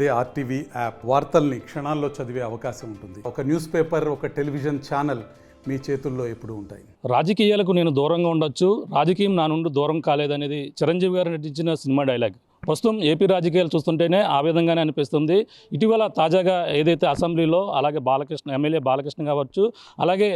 అదే RTV app వార్తల్ని క్షణాల్లో చదివే అవకాశం ఉంటుంది. ఒక న్యూస్ పేపర్, ఒక టెలివిజన్ ఛానల్ మీ చేతుల్లో ఎప్పుడూ ఉంటాయి. రాజకీయాలకు నేను దూరంగా ఉండొచ్చు, రాజకీయం నా నుండి దూరం కాలేదనేది చిరంజీవి గారు నటించిన సినిమా డైలాగ్. ప్రస్తుతం ఏపీ రాజకీయాలు చూస్తుంటేనే ఆ విధంగానే అనిపిస్తుంది. ఇటీవల తాజాగా ఏదైతే అసెంబ్లీలో అలాగే ఎమ్మెల్యే బాలకృష్ణ కావచ్చు, అలాగే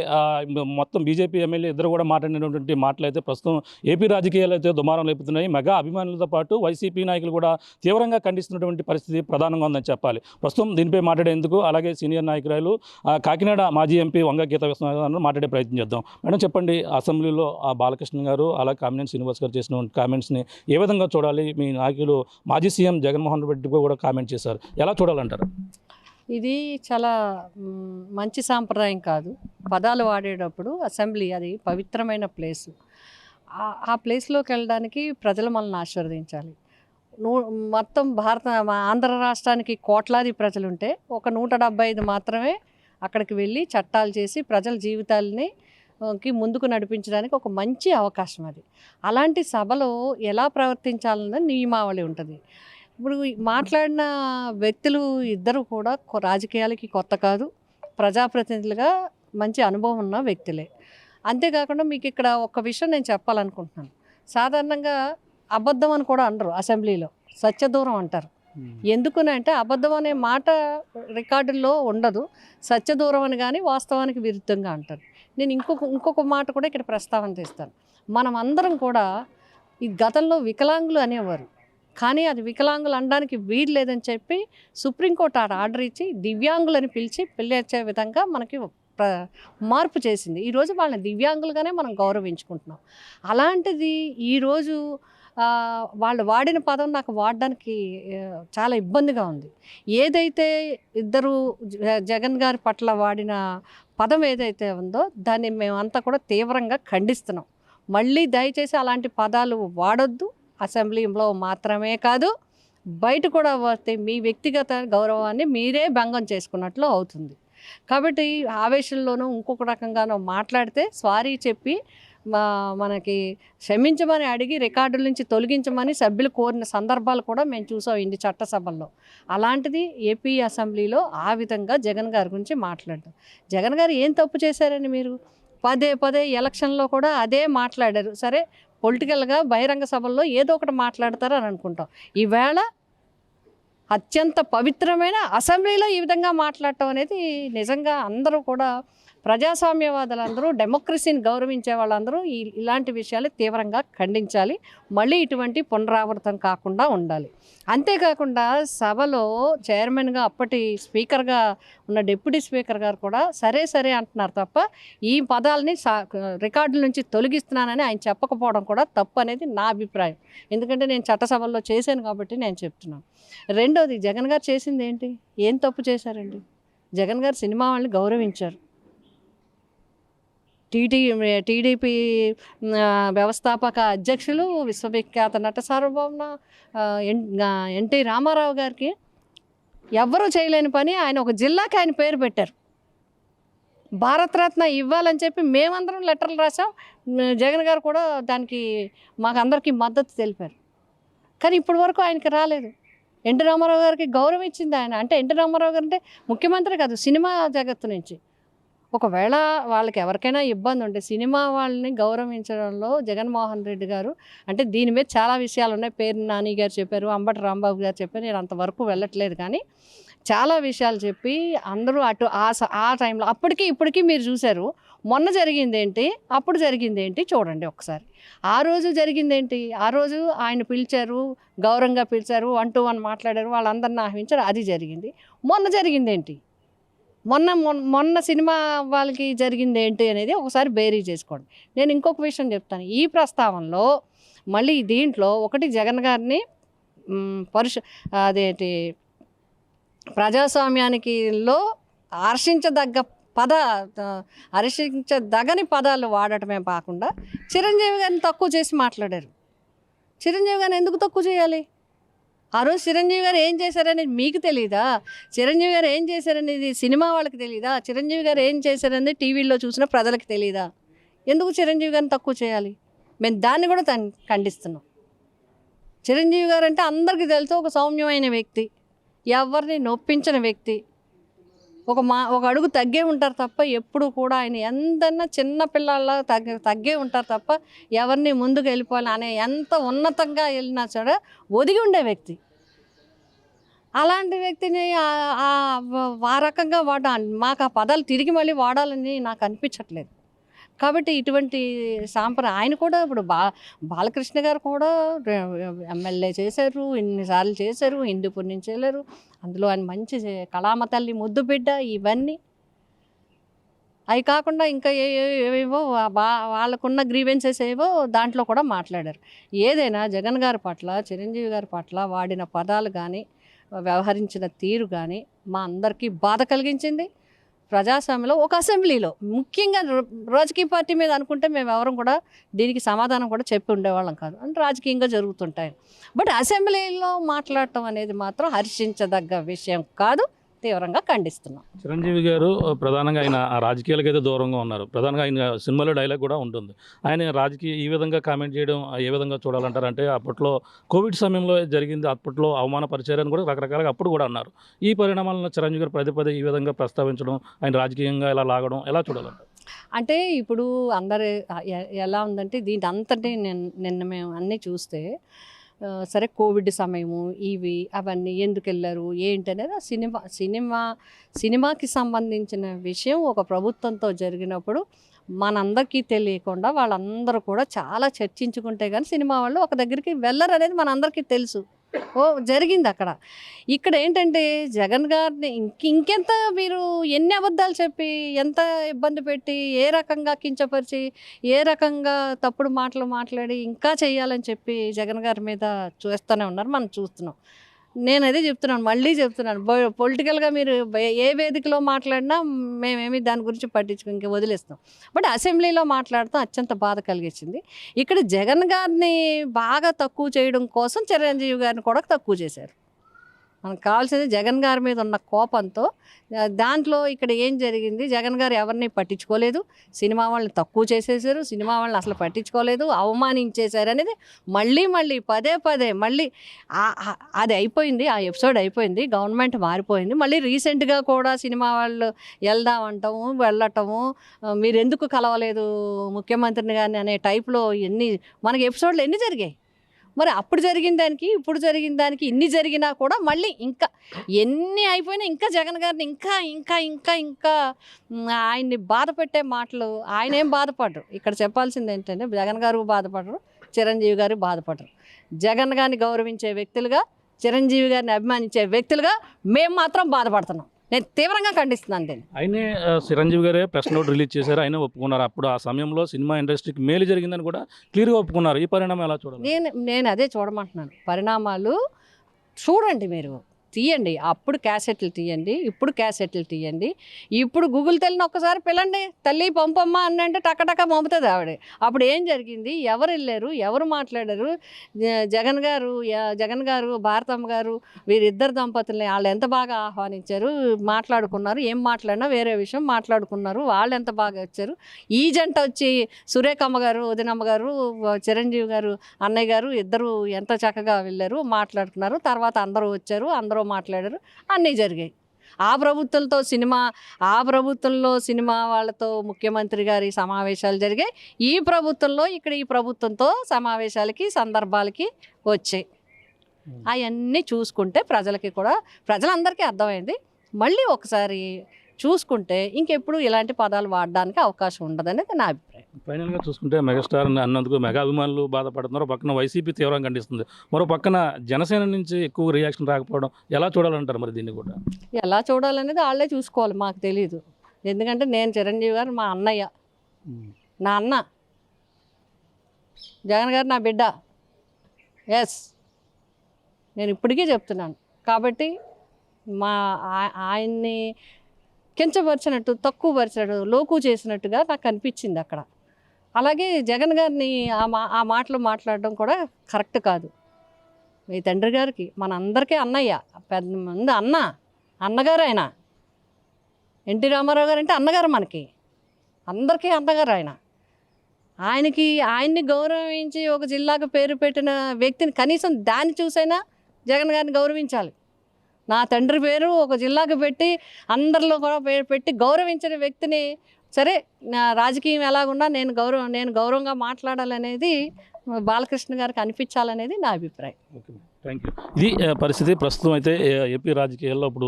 మొత్తం బీజేపీ ఎమ్మెల్యే ఇద్దరు కూడా మాట్లాడినటువంటి మాటలు అయితే ప్రస్తుతం ఏపీ రాజకీయాలు అయితే దుమారం లేపుతున్నాయి. మెగా అభిమానులతో పాటు వైసీపీ నాయకులు కూడా తీవ్రంగా ఖండిస్తున్నటువంటి పరిస్థితి ప్రధానంగా ఉందని చెప్పాలి. ప్రస్తుతం దీనిపై మాట్లాడేందుకు అలాగే సీనియర్ నాయకురాలు కాకినాడ మాజీ ఎంపీ వంగ గీత విశ్వనాథ్ మాట్లాడే ప్రయత్నం చేద్దాం. మేడం చెప్పండి, అసెంబ్లీలో బాలకృష్ణ గారు అలాగే కామినేని శ్రీనివాస్ గారు చేసిన కామెంట్స్ని ఏ విధంగా చూడాలి? మీ నాయకులు మాజీ సీఎం జగన్మోహన్ రెడ్డి కూడా కామెంట్ చేశారు, ఎలా చూడాలంటారు? ఇది చాలా మంచి సాంప్రదాయం కాదు. పదాలు వాడేటప్పుడు అసెంబ్లీ అది పవిత్రమైన ప్లేసు. ఆ ప్లేస్లోకి వెళ్ళడానికి ప్రజలు మనల్ని ఆశీర్వదించాలి. మొత్తం ఆంధ్ర రాష్ట్రానికి కోట్లాది ప్రజలుంటే ఒక 175 మాత్రమే అక్కడికి వెళ్ళి చట్టాలు చేసి ప్రజల జీవితాలని ముందుకు నడిపించడానికి ఒక మంచి అవకాశం అది. అలాంటి సభలో ఎలా ప్రవర్తించాలన్న నియమావళి ఉంటుంది. ఇప్పుడు మాట్లాడిన వ్యక్తులు ఇద్దరు కూడా రాజకీయాలకి కొత్త కాదు, ప్రజాప్రతినిధులుగా మంచి అనుభవం ఉన్న వ్యక్తులే. అంతేకాకుండా మీకు ఇక్కడ ఒక విషయం నేను చెప్పాలనుకుంటున్నాను. సాధారణంగా అబద్ధం అని కూడా అనరు అసెంబ్లీలో, సత్యదూరం అంటారు. ఎందుకునంటే అబద్ధం అనే మాట రికార్డుల్లో ఉండదు, సత్యదూరం అని కానీ వాస్తవానికి విరుద్ధంగా అంటారు. నేను ఇంకొక మాట కూడా ఇక్కడ ప్రస్తావన చేస్తాను. మనం అందరం కూడా ఈ గతంలో వికలాంగులు అనేవారు, కానీ అది వికలాంగులు అనడానికి వీలు లేదని చెప్పి సుప్రీంకోర్టు ఆర్డర్ ఇచ్చి దివ్యాంగులని పిలిచే విధంగా మనకి మార్పు చేసింది. ఈరోజు వాళ్ళని దివ్యాంగులుగానే మనం గౌరవించుకుంటున్నాం. అలాంటిది ఈరోజు వాళ్ళు వాడిన పదం నాకు వాడడానికి చాలా ఇబ్బందిగా ఉంది. ఏదైతే ఇద్దరు జగన్ గారి పట్ల వాడిన పదం ఏదైతే ఉందో దాన్ని మేమంతా కూడా తీవ్రంగా ఖండిస్తున్నాం. మళ్ళీ దయచేసి అలాంటి పదాలు వాడొద్దు. అసెంబ్లీలో మాత్రమే కాదు, బయట కూడా వస్తే మీ వ్యక్తిగత గౌరవాన్ని మీరే భంగం చేసుకున్నట్లు అవుతుంది. కాబట్టి ఆవేశంలోనూ ఇంకొక రకంగానో మాట్లాడితే సారీ చెప్పి మనకి క్షమించమని అడిగి రికార్డుల నుంచి తొలగించమని సభ్యులు కోరిన సందర్భాలు కూడా మేము చూసాం ఇన్ని చట్టసభల్లో. అలాంటిది ఏపీ అసెంబ్లీలో ఆ విధంగా జగన్ గారి గురించి మాట్లాడడం. జగన్ గారు ఏం తప్పు చేశారని మీరు పదే ఎలక్షన్లో కూడా అదే మాట్లాడారు. సరే, పొలిటికల్గా బహిరంగ సభల్లో ఏదో ఒకటి మాట్లాడతారు అని అనుకుంటాం. ఈవేళ అత్యంత పవిత్రమైన అసెంబ్లీలో ఈ విధంగా మాట్లాడటం అనేది నిజంగా అందరూ కూడా ప్రజాస్వామ్యవాదులందరూ, డెమోక్రసీని గౌరవించే వాళ్ళందరూ ఇలాంటి విషయాలు తీవ్రంగా ఖండించాలి. మళ్ళీ ఇటువంటి పునరావృతం కాకుండా ఉండాలి. అంతేకాకుండా సభలో చైర్మన్గా అప్పటి స్పీకర్గా ఉన్న డిప్యూటీ స్పీకర్ గారు కూడా సరే అంటున్నారు తప్ప ఈ పదాలని రికార్డుల నుంచి తొలగిస్తున్నానని ఆయన చెప్పకపోవడం కూడా తప్పు అనేది నా అభిప్రాయం. ఎందుకంటే నేను చట్టసభల్లో చేశాను కాబట్టి నేను చెప్తున్నాను. రెండోది, జగన్ గారు చేసింది ఏంటి? ఏం తప్పు చేశారండి? జగన్ గారు సినిమా వాళ్ళని గౌరవించారు. టీడీపీ వ్యవస్థాపక అధ్యక్షులు, విశ్వవిఖ్యాత నట సార్వభౌమ ఎన్టీ రామారావు గారికి ఎవ్వరూ చేయలేని పని ఆయన ఒక జిల్లాకి ఆయన పేరు పెట్టారు. భారతరత్న ఇవ్వాలని చెప్పి మేమందరం లెటర్లు రాసాం. జగన్ గారు కూడా దానికి మాకందరికీ మద్దతు తెలిపారు. కానీ ఇప్పటి వరకు ఆయనకి రాలేదు. ఎన్టీ రామారావు గారికి గౌరవం ఇచ్చింది ఆయన. అంటే ఎన్టీ రామారావు గారు అంటే ముఖ్యమంత్రి కాదు, సినిమా జగత్తు నుంచి. ఒకవేళ వాళ్ళకి ఎవరికైనా ఇబ్బంది ఉంటే సినిమా వాళ్ళని గౌరవించడంలో జగన్మోహన్ రెడ్డి గారు అంటే దీని మీద చాలా విషయాలు ఉన్నాయి. పేరు నాని గారు చెప్పారు, అంబటి రాంబాబు గారు చెప్పారు. నేను అంతవరకు వెళ్ళట్లేదు, కానీ చాలా విషయాలు చెప్పి అందరూ అటు ఆ టైంలో అప్పటికి ఇప్పటికీ మీరు చూశారు. మొన్న జరిగింది ఏంటి, అప్పుడు జరిగింది ఏంటి చూడండి ఒకసారి. ఆ రోజు జరిగింది ఏంటి? ఆ రోజు ఆయన పిలిచారు, గౌరవంగా పిలిచారు, 1-to-1 మాట్లాడారు, వాళ్ళందరిని ఆహ్వానించారు, అది జరిగింది. మొన్న జరిగింది ఏంటి? మొన్న సినిమా వాళ్ళకి జరిగింది ఏంటి అనేది ఒకసారి బేరీ చేసుకోండి. నేను ఇంకొక విషయం చెప్తాను. ఈ ప్రస్తావనలో మళ్ళీ దీంట్లో ఒకటి జగన్ గారిని అదేంటి ప్రజాస్వామ్యానికిలో హర్షించదగని పదాలు వాడటమే కాకుండా చిరంజీవి గారిని తక్కువ చేసి మాట్లాడారు. చిరంజీవి గారిని ఎందుకు తక్కువ చేయాలి? ఆ రోజు చిరంజీవి గారు ఏం చేశారనేది మీకు తెలీదా? చిరంజీవి గారు ఏం చేశారనేది సినిమా వాళ్ళకి తెలీదా? చిరంజీవి గారు ఏం చేశారనేది టీవీలో చూసిన ప్రజలకు తెలీదా? ఎందుకు చిరంజీవి గారిని తక్కువ చేయాలి? మేము దాన్ని కూడా ఖండిస్తున్నాం. చిరంజీవి గారు అంటే అందరికీ తెలుసు, ఒక సౌమ్యమైన వ్యక్తి. ఎవరిని నొప్పించిన వ్యక్తి, ఒక అడుగు తగ్గే ఉంటారు తప్ప ఎప్పుడు కూడా ఆయన ఎంతన్నా చిన్న పిల్లల తగ్గే ఉంటారు తప్ప ఎవరిని ముందుకు వెళ్ళిపోవాలి అనే ఎంత ఉన్నతంగా వెళ్ళినా సరే ఒదిగి ఉండే వ్యక్తి. అలాంటి వ్యక్తిని ఆ రకంగా మాకు ఆ పదాలు తిరిగి మళ్ళీ వాడాలని నాకు అనిపించట్లేదు. కాబట్టి ఇటువంటి ఆయన కూడా ఇప్పుడు బాలకృష్ణ గారు కూడా ఎమ్మెల్యే చేశారు, ఇన్నిసార్లు చేశారు, హిందూపూర్ నుంచి వెళ్ళారు. అందులో ఆయన మంచి కళామ తల్లి ముద్దు బిడ్డ. ఇవన్నీ అవి కాకుండా ఇంకా ఏవేవో వాళ్ళకున్న గ్రీవెన్సెస్ ఏవో దాంట్లో కూడా మాట్లాడారు. ఏదైనా జగన్ గారి పట్ల, చిరంజీవి గారి పట్ల వాడిన పదాలు కానీ, వ్యవహరించిన తీరు కానీ మా అందరికీ బాధ కలిగించింది. ప్రజాస్వామ్యంలో ఒక అసెంబ్లీలో ముఖ్యంగా రాజకీయ పార్టీ మీద అనుకుంటే మేము ఎవరం కూడా దీనికి సమాధానం కూడా చెప్పి ఉండేవాళ్ళం కాదు, అంటే రాజకీయంగా జరుగుతుంటాయి. బట్ అసెంబ్లీలో మాట్లాడటం అనేది మాత్రం హర్షించదగ్గ విషయం కాదు, తీవ్రంగా ఖండిస్తున్నాం. చిరంజీవి గారు ప్రధానంగా ఆయన ఆ రాజకీయాలకు అయితే దూరంగా ఉన్నారు. ప్రధానంగా ఆయన సినిమాలో డైలాగ్ కూడా ఉంటుంది. ఆయన రాజకీయ ఈ విధంగా కామెంట్ చేయడం ఏ విధంగా చూడాలంటారంటే, అప్పట్లో కోవిడ్ సమయంలో జరిగింది, అప్పట్లో అవమానపరిచారని కూడా రకరకాలుగా అప్పుడు కూడా అన్నారు. ఈ పరిణామాలను చిరంజీవి గారు పదే ఈ విధంగా ప్రస్తావించడం, ఆయన రాజకీయంగా ఎలా లాగడం ఎలా చూడాలంటారు? అంటే ఇప్పుడు అందరు ఎలా ఉందంటే దీని అంతటి నిన్న మేము అన్నీ చూస్తే సరే కోవిడ్ సమయము ఇవి అవన్నీ ఎందుకు వెళ్ళారు ఏంటి అనేది సినిమాకి సంబంధించిన విషయం ఒక ప్రభుత్వంతో జరిగినప్పుడు మనందరికీ తెలియకుండా వాళ్ళందరూ కూడా చాలా చర్చించుకుంటే కానీ సినిమా వాళ్ళు ఒక దగ్గరికి వెళ్ళరు అనేది మనందరికీ తెలుసు. జరిగింది అక్కడ. ఇక్కడ ఏంటంటే జగన్ గారిని ఇంకెంత మీరు ఎన్ని అబద్ధాలు చెప్పి, ఎంత ఇబ్బంది పెట్టి, ఏ రకంగా కించపరిచి, ఏ రకంగా తప్పుడు మాటలు మాట్లాడి ఇంకా చేయాలని చెప్పి జగన్ గారి మీద చూస్తూనే ఉన్నారు. మనం చూస్తున్నాం. నేను అదే చెప్తున్నాను, మళ్ళీ చెప్తున్నాను, పొలిటికల్గా మీరు ఏ వేదికలో మాట్లాడినా మేమేమి దాని గురించి ఇంక వదిలేస్తాం. బట్ అసెంబ్లీలో మాట్లాడతాం అత్యంత బాధ కలిగించింది. ఇక్కడ జగన్ గారిని బాగా తక్కువ చేయడం కోసం చిరంజీవి గారిని కూడా తక్కువ చేశారు. మనకు కావాల్సింది జగన్ గారి మీద ఉన్న కోపంతో. దాంట్లో ఇక్కడ ఏం జరిగింది, జగన్ గారు ఎవరిని పట్టించుకోలేదు, సినిమా వాళ్ళని తక్కువ చేసేసారు, సినిమా వాళ్ళని అసలు పట్టించుకోలేదు, అవమానించేశారు అనేది మళ్ళీ పదే మళ్ళీ అది అయిపోయింది. ఆ ఎపిసోడ్ అయిపోయింది, గవర్నమెంట్ మారిపోయింది. మళ్ళీ రీసెంట్గా కూడా సినిమా వాళ్ళు వెళ్దామంటాము, వెళ్ళటము, మీరు ఎందుకు కలవలేదు ముఖ్యమంత్రిని కానీ అనే టైప్లో మనకి ఎపిసోడ్లు ఎన్ని జరిగాయి. మరి అప్పుడు జరిగిన దానికి ఇప్పుడు జరిగిన దానికి ఇన్ని జరిగినా కూడా మళ్ళీ ఇంకా ఎన్ని అయిపోయినా ఇంకా జగన్ గారిని ఇంకా ఆయన్ని బాధ పెట్టే మాటలు. ఆయన ఏం బాధపడరు. ఇక్కడ చెప్పాల్సింది ఏంటంటే జగన్ గారు బాధపడరు, చిరంజీవి గారు బాధపడరు. జగన్ గారిని గౌరవించే వ్యక్తులుగా, చిరంజీవి గారిని అభిమానించే వ్యక్తులుగా మేము మాత్రం బాధపడుతున్నాం. నేను తీవ్రంగా ఖండిస్తున్నాను దీన్ని. ఆయనే చిరంజీవి గారే ప్రెస్ నోట్ రిలీజ్ చేశారు, ఆయన ఒప్పుకున్నారు. అప్పుడు ఆ సమయంలో సినిమా ఇండస్ట్రీకి మేలు జరిగిందని కూడా క్లియర్గా ఒప్పుకున్నారు. ఈ పరిణామం ఎలా చూడాలి? నేను అదే చూడమంటున్నాను. పరిణామాలు చూడండి, మీరు తీయండి. అప్పుడు క్యాసెట్లు తీయండి, ఇప్పుడు క్యాసెట్లు తీయండి. ఇప్పుడు గూగుల్ తల్లిని ఒక్కసారి పిల్లండి, తల్లి పంపమ్మ అంటే టకటక పంపుతుంది ఆవిడ. అప్పుడు ఏం జరిగింది, ఎవరు వెళ్ళారు, ఎవరు మాట్లాడారు, జగన్ గారు భారతమ్మ గారు వీరిద్దరు దంపతుల్ని వాళ్ళు ఎంత బాగా ఆహ్వానించారు, మాట్లాడుకున్నారు. ఏం మాట్లాడినా వేరే విషయం మాట్లాడుకున్నారు. వాళ్ళు ఎంత బాగా వచ్చారు. ఈ జంట వచ్చి సురేఖమ్మ గారు, వదినమ్మ గారు, చిరంజీవి గారు అన్నయ్య గారు ఇద్దరు ఎంత చక్కగా వెళ్ళారు, మాట్లాడుకున్నారు. తర్వాత అందరూ వచ్చారు, అందరూ మాట్లాడారు, అన్నీ జరిగాయి. ఆ ప్రభుత్వంలో సినిమా వాళ్ళతో ముఖ్యమంత్రి గారి సమావేశాలు జరిగాయి. ఈ ప్రభుత్వంతో సమావేశాలకి సందర్భాలకి వచ్చాయి. అవన్నీ చూసుకుంటే ప్రజలందరికీ అర్థమైంది. మళ్ళీ ఒకసారి చూసుకుంటే ఇంకెప్పుడు ఇలాంటి పదాలు వాడడానికి అవకాశం ఉండదనేది నా అభిప్రాయం. ఫైనల్గా చూసుకుంటే మెగాస్టార్ అన్నందుకు మెగా అభిమానులు బాధపడుతున్నారు. పక్కన వైసీపీ తీవ్రంగా ఖండిస్తుంది. మరో పక్కన జనసేన నుంచి ఎక్కువ రియాక్షన్ రాకపోవడం ఎలా చూడాలంటారు? మరి దీన్ని కూడా ఎలా చూడాలనేది వాళ్ళే చూసుకోవాలి, మాకు తెలియదు. ఎందుకంటే నేను చిరంజీవి గారు మా అన్నయ్య, నా అన్న, జగన్ గారు నా బిడ్డ. ఎస్, నేను ఇప్పటికీ చెప్తున్నాను. కాబట్టి ఆయన్ని కించపరిచినట్టు, తక్కువపరిచినట్టు, లోకు చేసినట్టుగా నాకు అనిపించింది అక్కడ. అలాగే జగన్ గారిని ఆ మాటలు మాట్లాడడం కూడా కరెక్ట్ కాదు. మీ తండ్రి గారికి మనందరికీ అన్నయ్య, పెద్ద మంది అన్నగారు ఆయన. ఎన్టీ రామారావు గారు అంటే అన్నగారు, మనకి అందరికీ అన్నగారు ఆయన. ఆయన్ని గౌరవించి ఒక జిల్లాకు పేరు పెట్టిన వ్యక్తిని కనీసం దాన్ని చూసైనా జగన్ గారిని గౌరవించాలి. నా తండ్రి పేరు ఒక జిల్లాకు పెట్టి అందరిలో కూడా పెట్టి గౌరవించిన వ్యక్తిని సరే నా రాజకీయం ఎలాగున్నా నేను గౌరవంగా మాట్లాడాలనేది బాలకృష్ణ గారికి అనిపించాలనేది నా అభిప్రాయం. Okay, thank you. ఇది పరిస్థితి ప్రస్తుతం అయితే ఏపీ రాజకీయాల్లో ఇప్పుడు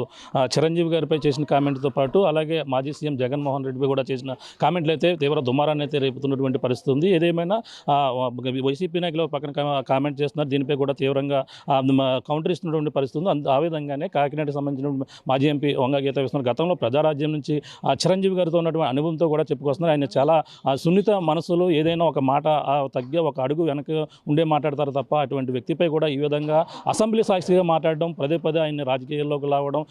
చిరంజీవి గారిపై చేసిన కామెంట్తో పాటు అలాగే మాజీ సీఎం జగన్మోహన్ రెడ్డిపై కూడా చేసిన కామెంట్లు అయితే తీవ్ర దుమారాన్ని అయితే రేపుతున్నటువంటి పరిస్థితి ఉంది. ఏదేమైనా వైసీపీ నాయకులు పక్కన కామెంట్ చేస్తున్నారు, దీనిపై కూడా తీవ్రంగా కౌంటర్ ఇస్తున్నటువంటి పరిస్థితి ఉంది. ఆ విధంగానే కాకినాడకి సంబంధించిన మాజీ ఎంపీ వంగ గీత వేస్తున్నారు. గతంలో ప్రజారాజ్యం నుంచి చిరంజీవి గారితో ఉన్నటువంటి అనుభవంతో కూడా చెప్పుకొస్తున్నారు. ఆయన చాలా సున్నిత మనసులు, ఏదైనా ఒక మాట తగ్గే ఒక అడుగు వెనక ఉండే మాట్లాడతారు తప్ప అటువంటి వ్యక్తిపై కూడా ఈ విధంగా అసెంబ్లీ సాక్షిగా మాట్లాడడం, పదే పదే ఆయన రాజకీయాల్లోకి రావడం,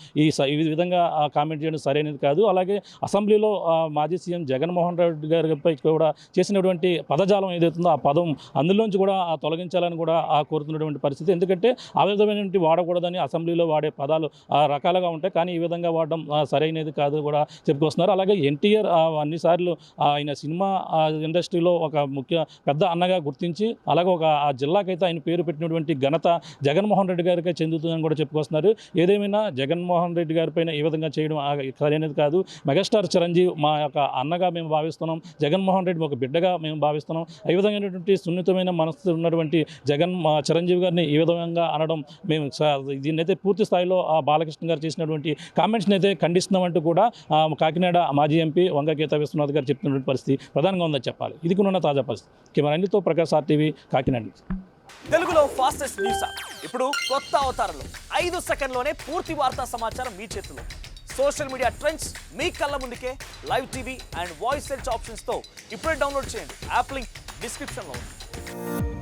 ఈ విధంగా కామెంట్ చేయడం సరైనది కాదు. అలాగే అసెంబ్లీలో మాజీ సీఎం జగన్మోహన్ రెడ్డి గారిపై కూడా చేసినటువంటి పదజాలం ఏదైతుందో ఆ పదం అందులోంచి కూడా తొలగించాలని కూడా కోరుతున్నటువంటి పరిస్థితి. ఎందుకంటే ఆ విధమైనటువంటి వాడకూడదని అసెంబ్లీలో వాడే పదాలు రకాలుగా ఉంటాయి, కానీ ఈ విధంగా వాడడం సరైనది కాదు కూడా చెప్పుకొస్తున్నారు. అలాగే ఎన్టీఆర్ అన్నిసార్లు ఆయన సినిమా ఇండస్ట్రీలో ఒక పెద్ద అన్నగా గుర్తించి అలాగే ఆ జిల్లాకైతే ఆయన పేరు పెట్టినటువంటి ఘనత జగన్మోహన్ రెడ్డి గారికే చెందుతుందని కూడా చెప్పుకొస్తున్నారు. ఏదేమైనా జగన్మోహన్ రెడ్డి గారి పైన ఈ విధంగా చేయడం సరైనది కాదు. మెగాస్టార్ చిరంజీవి మా యొక్క అన్నగా మేము భావిస్తున్నాం, జగన్మోహన్ రెడ్డి ఒక బిడ్డగా మేము భావిస్తున్నాం. ఈ విధమైనటువంటి సున్నితమైన మనసు ఉన్నటువంటి చిరంజీవి గారిని ఈ విధంగా అనడం మేము దీన్నైతే పూర్తి స్థాయిలో బాలకృష్ణ గారు చేసినటువంటి కామెంట్స్ని అయితే ఖండిస్తున్నామంటూ కూడా కాకినాడ మాజీ ఎంపీ వంగ గీత విశ్వనాథ్ గారు చెప్తున్నటువంటి పరిస్థితి ప్రధానంగా ఉందని చెప్పాలి. ఇది కూడా తాజా పరిస్థితి. కెమెరా అనిల్తో ప్రకాష్ RTV కాకినాడ. తెలుగులో ఫాస్టెస్ట్ న్యూస్ యాప్ ఇప్పుడు కొత్త అవతారంలో 5 సెకండ్లోనే పూర్తి వార్తా సమాచారం మీ చేతిలో. సోషల్ మీడియా ట్రెండ్స్ మీ కళ్ళ ముందుకే live TV and voice search ఆప్షన్స్తో ఇప్పుడే డౌన్లోడ్ చేయండి. యాప్ లింక్ డిస్క్రిప్షన్లో ఉంది.